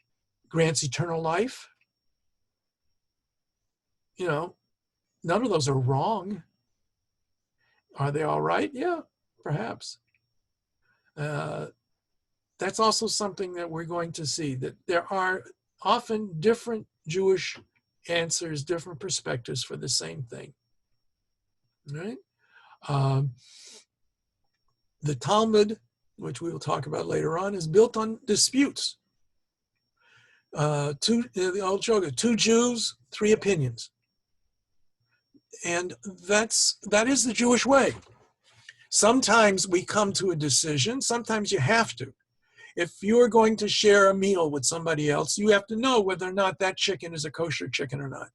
grants eternal life? You know, none of those are wrong. Are they all right? Yeah, perhaps. That's also something that we're going to see, that there are often different Jewish answers, different perspectives for the same thing. Right? The Talmud, which we will talk about later on, is built on disputes. The old joke, 2 Jews, 3 opinions. And that is the Jewish way. Sometimes we come to a decision, sometimes you have to. If you're going to share a meal with somebody else, you have to know whether or not that chicken is a kosher chicken or not.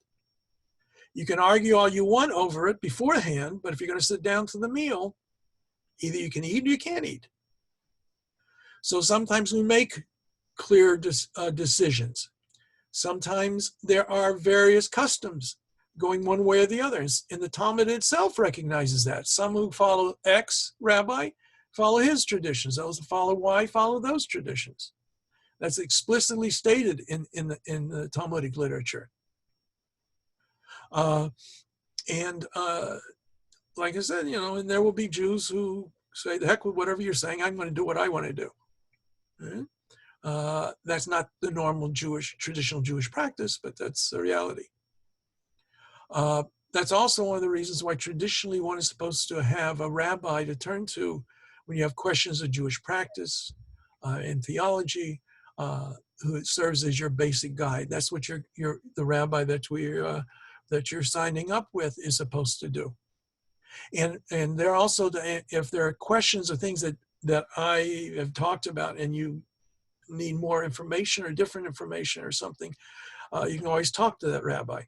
You can argue all you want over it beforehand, but if you're going to sit down to the meal, either you can eat or you can't eat. So sometimes we make clear decisions. Sometimes there are various customs going one way or the other. And the Talmud itself recognizes that. Some who follow X rabbi follow his traditions. Those who follow Y follow those traditions. That's explicitly stated in the Talmudic literature. Like I said, and there will be Jews who say, the heck with whatever you're saying, I'm going to do what I want to do. Right? That's not the normal traditional Jewish practice, but that's the reality. That's also one of the reasons why traditionally one is supposed to have a rabbi to turn to when you have questions of Jewish practice and theology, who serves as your basic guide. That's what the rabbi that you're signing up with is supposed to do. And there also, if there are questions or things that I have talked about and you need more information or different information or something, you can always talk to that rabbi.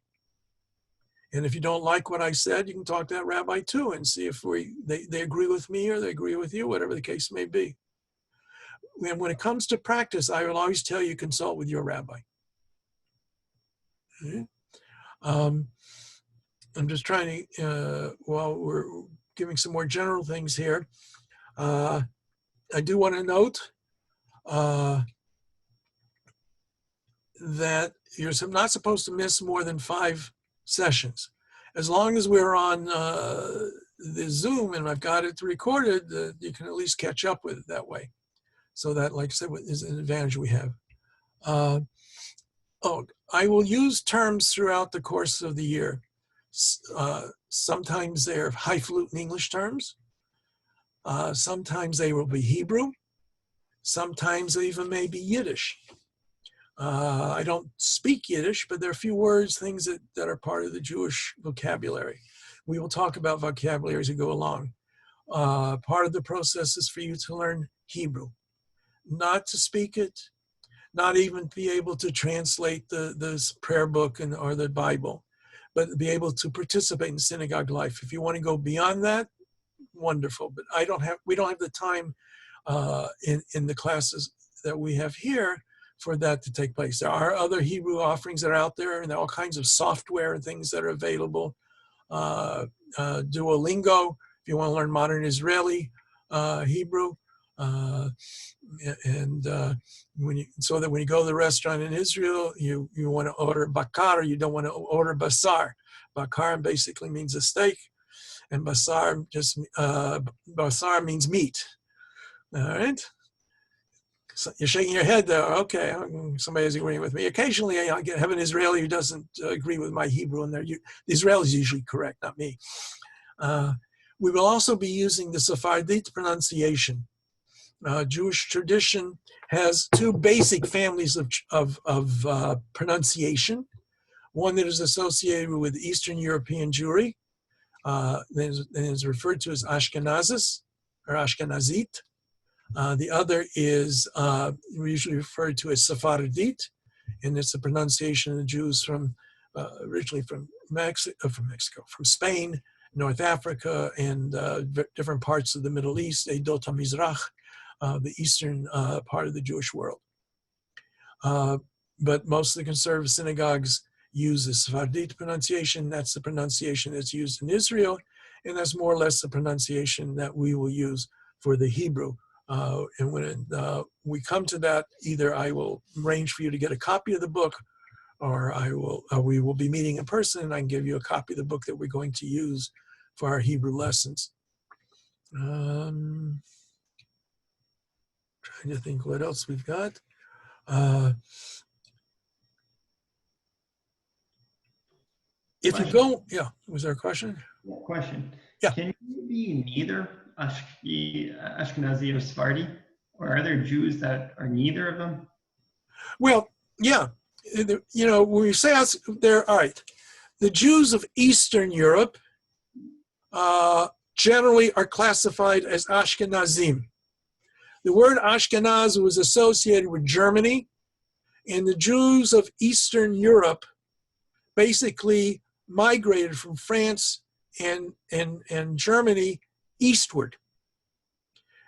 And if you don't like what I said, you can talk to that rabbi too and see if they agree with me or they agree with you, whatever the case may be. And when it comes to practice, I will always tell you, consult with your rabbi. Okay? I'm just trying to, while we're giving some more general things here, I do want to note that you're not supposed to miss more than 5 sessions. As long as we're on the Zoom and I've got it recorded, you can at least catch up with it that way. So that, like I said, is an advantage we have. I will use terms throughout the course of the year. Sometimes they're highfalutin English terms. Sometimes they will be Hebrew. Sometimes they even may be Yiddish. I don't speak Yiddish, but there are a few words, things that are part of the Jewish vocabulary. We will talk about vocabulary as we go along. Part of the process is for you to learn Hebrew, not to speak it, not even be able to translate the prayer book or the Bible, but be able to participate in synagogue life. If you want to go beyond that, wonderful. But we don't have the time in the classes that we have here for that to take place. There are other Hebrew offerings that are out there, and there are all kinds of software and things that are available. Duolingo, if you want to learn modern Israeli Hebrew. So that when you go to the restaurant in Israel, you want to order bakar, you don't want to order basar. Bakar basically means a steak, and basar basar means meat. All right. So you're shaking your head there. Okay, somebody's agreeing with me. Occasionally, I have an Israeli who doesn't agree with my Hebrew, and the Israeli is usually correct, not me. We will also be using the Sephardic pronunciation. Jewish tradition has two basic families of pronunciation. One that is associated with Eastern European Jewry, that is referred to as Ashkenazis or Ashkenazit. The other is usually referred to as Sephardic, and it's the pronunciation of the Jews from originally from Mexico, from Spain, North Africa, and different parts of the Middle East, Eidot HaMizrach, the eastern part of the Jewish world. But most of the conservative synagogues use the Sephardic pronunciation. That's the pronunciation that's used in Israel, and that's more or less the pronunciation that we will use for the Hebrew. And when we come to that, either I will arrange for you to get a copy of the book, or we will be meeting in person, and I can give you a copy of the book that we're going to use for our Hebrew lessons. Trying to think what else we've got. If you go, yeah, was there a question? Question. Yeah. Can you be neither Ashkenazi or Sephardi? Or are there Jews that are neither of them? Well, yeah. You know, when we say there, all right, the Jews of Eastern Europe generally are classified as Ashkenazim. The word Ashkenaz was associated with Germany, and the Jews of Eastern Europe basically migrated from France and Germany eastward.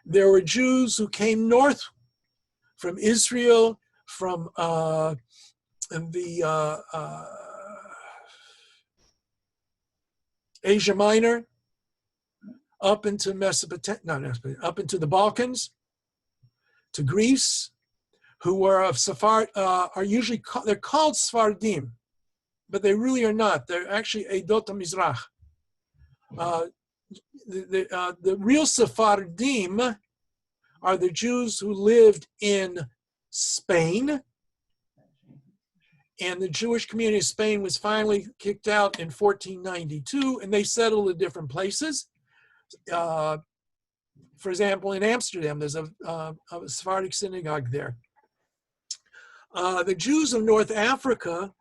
There were Jews who came north from Israel, from Asia Minor, up into Mesopotamia, up into the Balkans, to Greece, who were of Sephard, are usually they're called Sephardim, but they really are not. They're actually Eidot HaMizrach. The real Sephardim are the Jews who lived in Spain, and the Jewish community of Spain was finally kicked out in 1492, and they settled in different places. For example, in Amsterdam, there's a Sephardic synagogue there. The Jews of North Africa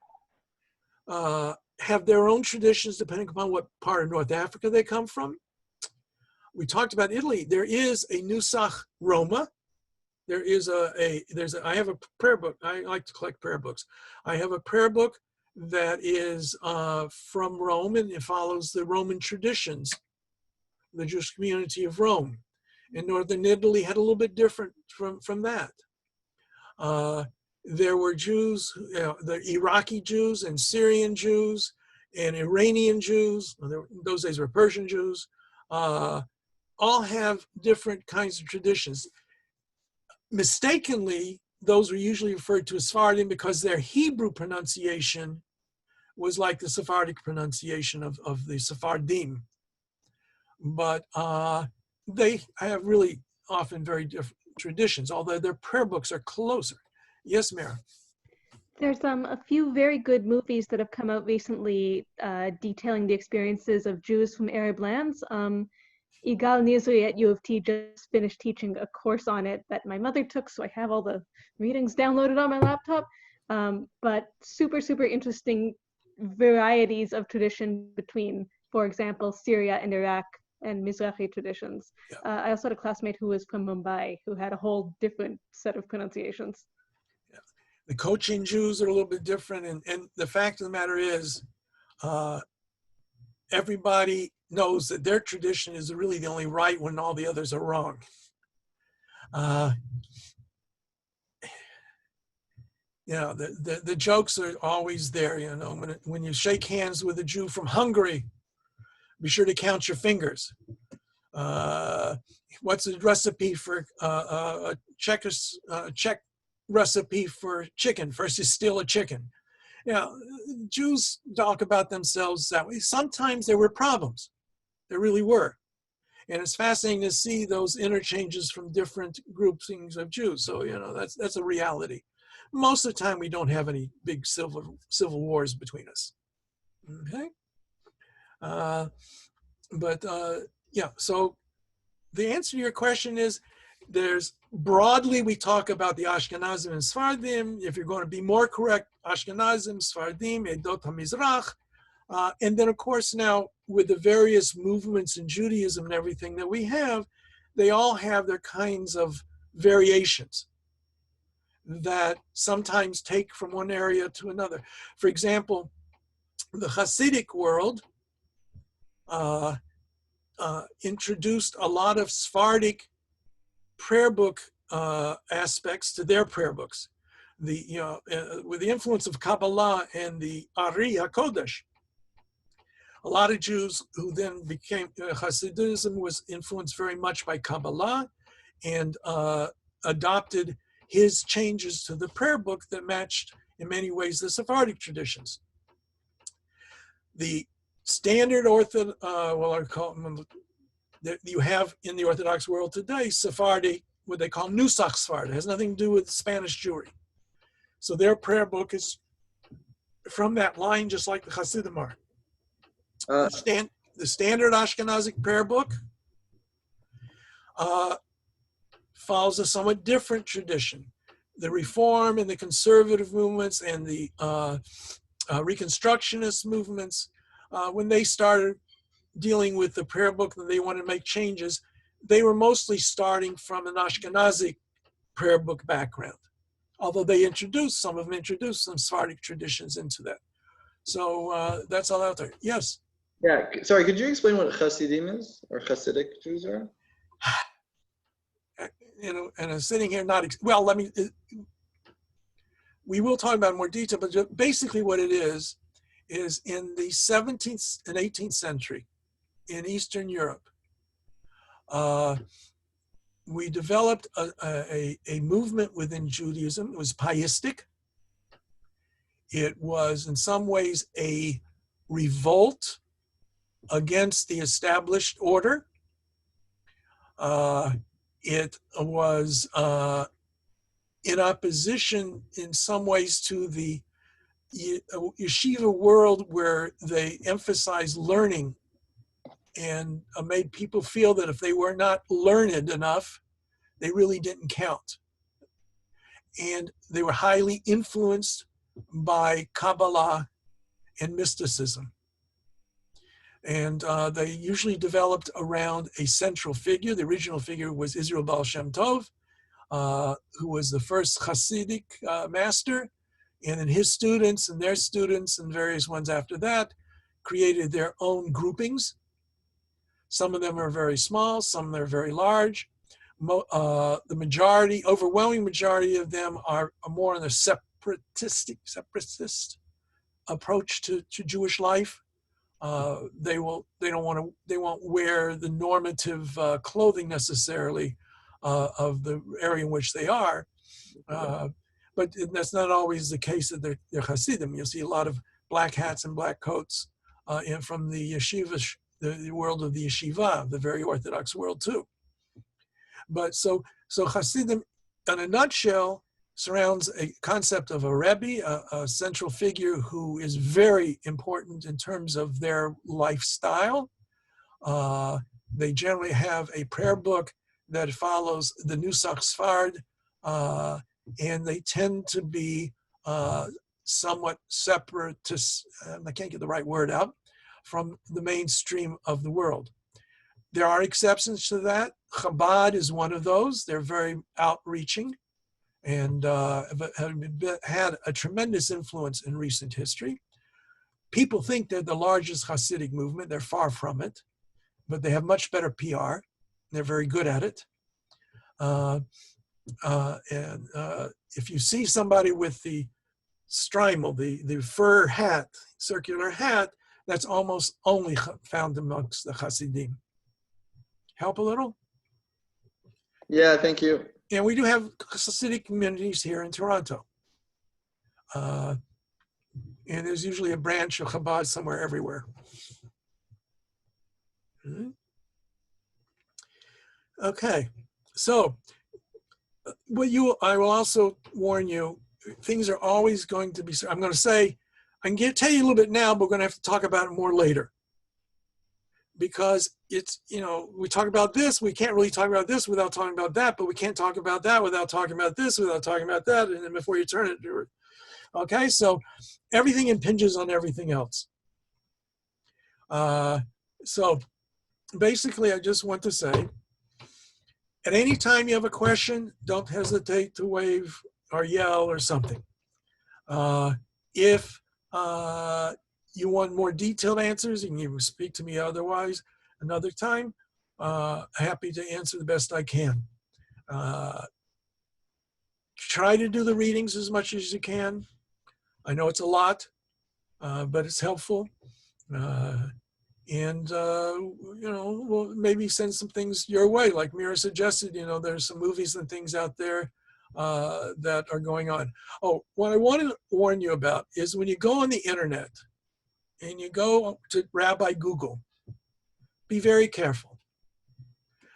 have their own traditions depending upon what part of North Africa they come from. We talked about Italy. There is a Nusach Roma. There is I have a prayer book. I like to collect prayer books. I have a prayer book that is from Rome, and it follows the Roman traditions, the Jewish community of Rome. And Northern Italy had a little bit different from that. There were Jews, the Iraqi Jews and Syrian Jews and Iranian Jews, in those days were Persian Jews, all have different kinds of traditions. Mistakenly, those were usually referred to as Sephardim because their Hebrew pronunciation was like the Sephardic pronunciation of the Sephardim. But they have really often very different traditions, although their prayer books are closer. Yes, Mara? There's a few very good movies that have come out recently detailing the experiences of Jews from Arab lands. Igal Nizri at U of T just finished teaching a course on it that my mother took, so I have all the readings downloaded on my laptop. But super, super interesting varieties of tradition between for example, Syria and Iraq and Mizrahi traditions. Yeah. I also had a classmate who was from Mumbai who had a whole different set of pronunciations. Yeah. The Cochin Jews are a little bit different, and the fact of the matter is, everybody knows that their tradition is really the only right when all the others are wrong. The jokes are always there. When you shake hands with a Jew from Hungary, be sure to count your fingers. What's the recipe for a Czech recipe for chicken? First you steal a chicken. Jews talk about themselves that way. Sometimes there were problems. There really were. And it's fascinating to see those interchanges from different groupings of Jews. So, that's a reality. Most of the time, we don't have any big civil wars between us. Okay? So the answer to your question is, broadly, we talk about the Ashkenazim and Sfardim. If you're going to be more correct, Ashkenazim, Sfardim, Edot HaMizrach. And then, of course, now with the various movements in Judaism and everything that we have, they all have their kinds of variations that sometimes take from one area to another. For example, the Hasidic world introduced a lot of Sephardic prayer book aspects to their prayer books. With the influence of Kabbalah and the Ari HaKodesh, a lot of Jews who then became, Hasidism was influenced very much by Kabbalah and adopted his changes to the prayer book that matched, in many ways, the Sephardic traditions. The standard that you have in the Orthodox world today, Sephardi, what they call Nusach Sephardi, has nothing to do with Spanish Jewry. So their prayer book is from that line, just like the Hasidim are. The standard Ashkenazic prayer book follows a somewhat different tradition. The Reform and the conservative movements and the Reconstructionist movements, when they started dealing with the prayer book and they wanted to make changes, they were mostly starting from an Ashkenazic prayer book background, although some of them introduced some Sephardic traditions into that. So that's all out there. Yes? Yeah, sorry, could you explain what Hasidim is, or Hasidic Jews are? And I'm sitting here we will talk about it in more detail, but basically what it is in the 17th and 18th century in Eastern Europe, we developed a movement within Judaism. It was pietistic. It was in some ways a revolt against the established order. It was in opposition in some ways to the yeshiva world, where they emphasized learning and made people feel that if they were not learned enough, they really didn't count. And they were highly influenced by Kabbalah and mysticism. And they usually developed around a central figure. The original figure was Israel Baal Shem Tov, who was the first Hasidic master. And then his students and their students and various ones after that created their own groupings. Some of them are very small, some of them are very large. The overwhelming majority of them are more on the separatist approach to Jewish life. They won't wear the normative clothing necessarily of the area in which they are. But that's not always the case that they're Hasidim. You'll see a lot of black hats and black coats from the yeshiva, the world of the yeshiva, the very Orthodox world too. But so Hasidim, in a nutshell, surrounds a concept of a Rebbe, a central figure who is very important in terms of their lifestyle. They generally have a prayer book that follows the Nusach Sfard, and they tend to be somewhat separatist, I can't get the right word out, from the mainstream of the world. There are exceptions to that. Chabad is one of those. They're very outreaching and have had a tremendous influence in recent history. People think they're the largest Hasidic movement. They're far from it, but they have much better PR. They're very good at it. If you see somebody with the strimel, the fur hat, circular hat, that's almost only found amongst the Hasidim. Help a little? Yeah, thank you. And we do have Hasidic communities here in Toronto. And there's usually a branch of Chabad somewhere everywhere. Okay, so I will also warn you, things are always going to be, I'm going to say, I can tell you a little bit now, but we're going to have to talk about it more later. Because it's, we talk about this, we can't really talk about this without talking about that, but we can't talk about that without talking about this, without talking about that, and then before you turn it, okay? So everything impinges on everything else. So basically, I just want to say, at any time you have a question, don't hesitate to wave or yell or something. If you want more detailed answers, you can even speak to me otherwise another time. Happy to answer the best I can. Try to do the readings as much as you can. I know it's a lot, but it's helpful. We'll maybe send some things your way, like Mira suggested. There's some movies and things out there that are going on. Oh, what I want to warn you about is when you go on the internet and you go to Rabbi Google, be very careful.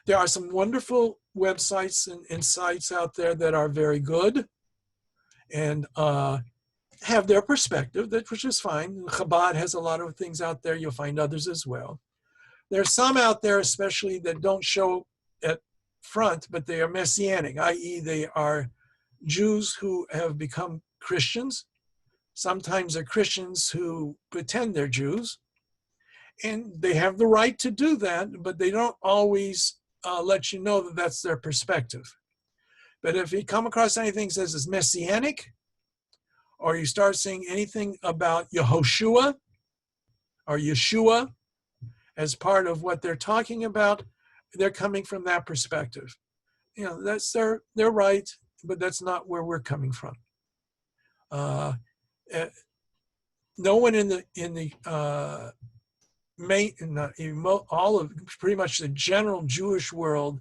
There are some wonderful websites and sites out there that are very good and have their perspective, which is fine. Chabad has a lot of things out there. You'll find others as well. There are some out there, especially that don't show at front, but they are messianic, i.e. they are Jews who have become Christians. Sometimes they're Christians who pretend they're Jews. And they have the right to do that, but they don't always let you know that that's their perspective. But if you come across anything that says it's messianic, or you start seeing anything about Yehoshua or Yeshua as part of what they're talking about, they're coming from that perspective. That's their right, but that's not where we're coming from. No one in the pretty much the general Jewish world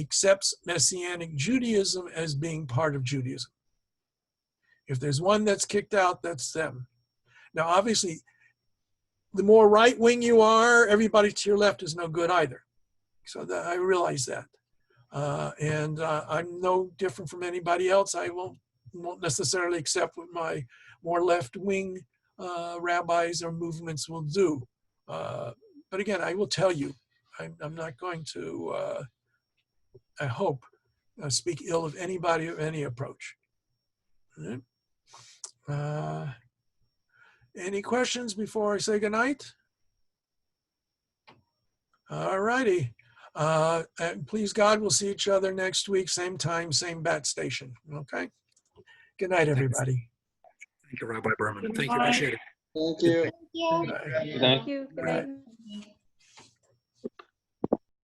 accepts Messianic Judaism as being part of Judaism. If there's one that's kicked out, that's them. Now, obviously, the more right-wing you are, everybody to your left is no good either. So I realize that. And I'm no different from anybody else. I won't necessarily accept what my more left-wing rabbis or movements will do. But again, I will tell you, I'm not going to, I hope, speak ill of anybody or any approach. Right? Any questions before I say goodnight? All righty. And please God, we'll see each other next week, same time, same bat station. Okay? Good night, everybody. Thank you, Rabbi Berman. Thank you. Appreciate it. Thank you. Good night. Thank you. Good night.